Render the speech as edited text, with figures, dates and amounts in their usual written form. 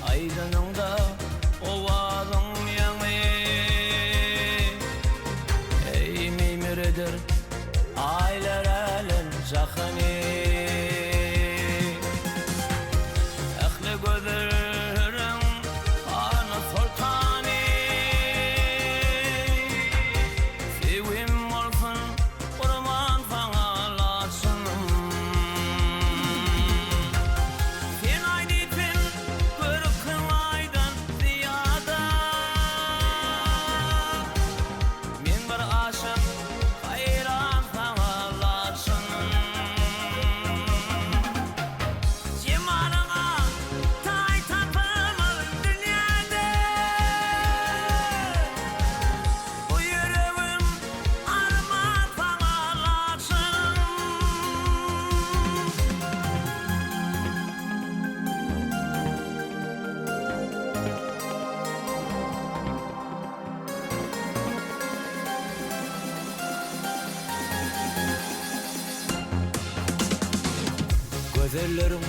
aydınında ovadın yanı. Ey mimiridir aylar elin zakını. Ehli gözlerin ana sultanı. Sevim olsun orman fanalasın. Sen aydın görükün aydan ziyada. Men bir aşık hayran fanalasın. Cemalına tay tapılır dünyada. Bu yüreğim armağan fanalasın. Gözlerim